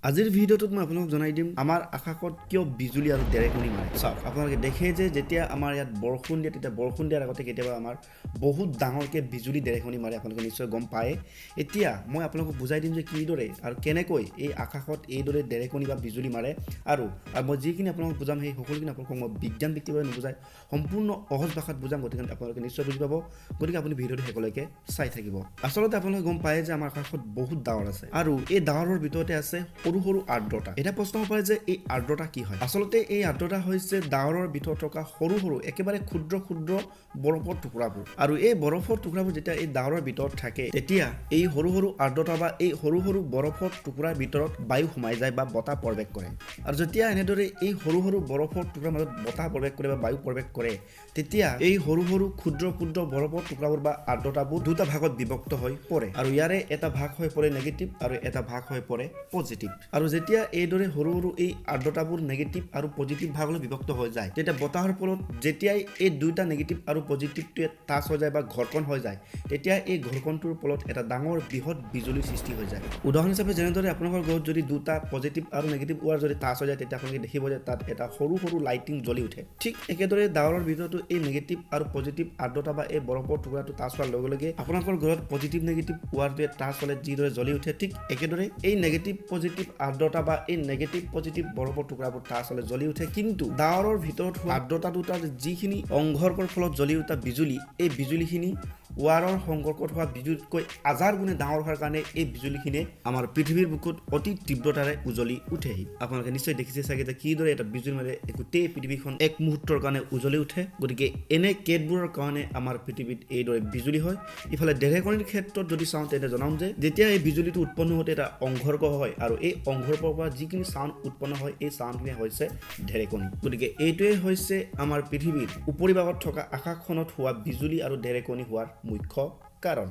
আজিৰ ভিডিঅ'টোত মই আপোনালোকক জনাই দিম আমাৰ আকাশত কিয় বিজুলী আৰু ঢেৰেকনি মাৰে। চাওক, আপোনালোকে দেখে যে যেতিয়া আমাৰ ইয়াত বৰষুণ দিয়ে তেতিয়া বৰষুণ দিয়াৰ আগতে কেতিয়াবা আমাৰ বহুত ডাঙৰকৈ বিজুলী ঢেৰেকনি মাৰে, আপোনালোকে নিশ্চয় গম পায়। এতিয়া মই আপোনালোকক বুজাই দিম যে কিদৰে আৰু কেনেকৈ এই আকাশত এইদৰে ঢেৰেকনি বা বিজুলী মাৰে, আৰু মই যিখিনি আপোনালোকক বুজাম সেই সকলোখিনি আপোনালোকক মই বিজ্ঞান ভিত্তিকভাৱে নুবুজাই সম্পূৰ্ণ সহজ ভাষাত বুজাম, গতিকে আপোনালোকে নিশ্চয় বুজি পাব। গতিকে আপুনি ভিডিঅ'টো শেষলৈকে চাই থাকিব। আচলতে আপোনালোকে গম পায় যে আমাৰ আকাশত বহুত ডাৱৰ আছে আৰু এই ডাৱৰৰ ভিতৰতে আছে সৰু সৰু আৰ্দ্ৰতা। এটা প্ৰশ্ন হ'ব পাৰে যে এই আৰ্দ্ৰতা কি হয়? আচলতে এই আৰ্দ্ৰতা হৈছে ডাৱৰৰ ভিতৰত থকা সৰু সৰু একেবাৰে ক্ষুদ্ৰ ক্ষুদ্ৰ বৰফৰ টুকুৰাবোৰ, আৰু এই বৰফৰ টুকুৰাবোৰ যেতিয়া এই ডাৱৰৰ ভিতৰত থাকে তেতিয়া এই সৰু সৰু আৰ্দ্ৰতা বা এই সৰু সৰু বৰফৰ টুকুৰাৰ ভিতৰত বায়ু সোমাই যায় বা বতাহ প্ৰৱেশ কৰে। আৰু যেতিয়া এনেদৰে এই সৰু সৰু বৰফৰ টুকুৰাৰ মাজত বতাহ প্ৰৱেশ কৰে বা বায়ু প্ৰৱেশ কৰে, তেতিয়া এই সৰু সৰু ক্ষুদ্ৰ ক্ষুদ্ৰ বৰফৰ টুকুৰাবোৰ বা আৰ্দ্ৰতাবোৰ দুটা ভাগত বিভক্ত হৈ পৰে, আৰু ইয়াৰে এটা ভাগ হৈ পৰে নেগেটিভ আৰু এটা ভাগ হৈ পৰে পজিটিভ। আৰু যেতিয়া এইদৰে সৰু সৰু এই আৰ্দ্ৰতাবোৰ নেগেটিভ আৰু পজিটিভ ভাগলৈ বিভক্ত হৈ যায়, তেতিয়া বতাহৰ ফলত যেতিয়াই এই দুটা নেগেটিভ আৰু পজিটিভটোৱে টাচ হৈ যায় বা ঘৰ্ষণ হৈ যায়, তেতিয়া এই ঘৰ্ষণটোৰ ফলত এটা ডাঙৰ বৃহৎ বিজুলীৰ সৃষ্টি হৈ যায়। উদাহৰণ হিচাপে যেনেদৰে আপোনালোকৰ ঘৰত যদি দুটা পজিটিভ আৰু নেগেটিভ ৱাৰ যদি টাচ হৈ যায়, তেতিয়া আপোনালোকে দেখিব যে তাত এটা সৰু সৰু লাইটিং জ্বলি উঠে। ঠিক একেদৰে ডাৱৰৰ ভিতৰতো এই নেগেটিভ আৰু পজিটিভ আৰ্দ্ৰতা বা এই বৰফৰ টুকুৰাটো টাচ হোৱাৰ লগে লগে আপোনালোকৰ ঘৰত পজিটিভ নেগেটিভ ৱাৰটোৱে টাচ হ'লে যিদৰে জ্বলি উঠে, ঠিক একেদৰে এই নেগেটিভ পজিটিভ আৰ্দ্ৰতা বা এই নেগেটিভ পজিটিভ বৰফৰ টুকুৰাবোৰ টাচ হ'লে জ্বলি উঠে। কিন্তু ডাৱৰৰ ভিতৰত হোৱা আৰ্দ্ৰতা দুটাৰ যিখিনি সংঘৰ্ষৰ ফলত জ্বলি উঠা বিজুলী, এই বিজুলীখিনি ৱাৰৰ সংঘৰ্ষত হোৱা বিজুলীতকৈ হাজাৰ গুণে ডাঙৰ হোৱাৰ কাৰণে এই বিজুলীখিনিয়ে আমাৰ পৃথিৱীৰ বুকুত অতি তীব্ৰতাৰে উজ্বলি উঠেহি। আপোনালোকে নিশ্চয় দেখিছে চাগে যে কিদৰে এটা বিজুলী মাৰে গোটেই পৃথিৱীখন এক মুহূৰ্তৰ কাৰণে উজ্বলি উঠে। গতিকে এনে কেতবোৰৰ কাৰণে আমাৰ পৃথিৱীত এইদৰে বিজুলী হয়। ইফালে ঢেৰেকনিৰ ক্ষেত্ৰত যদি চাওঁ তেন্তে জনাম যে যেতিয়া এই বিজুলীটো উৎপন্ন হওঁতে এটা সংঘৰ্ষ হয়, আৰু এই সংঘৰ্ষৰ পৰা যিখিনি চাউণ্ড উৎপন্ন হয় এই চাউণ্ডখিনি হৈছে ঢেৰেকনি। গতিকে এইটোৱে হৈছে আমাৰ পৃথিৱীৰ উপৰিভাগত থকা আকাশখনত হোৱা বিজুলী আৰু ঢেৰেকনি হোৱাৰ মুখ্য কাৰণ।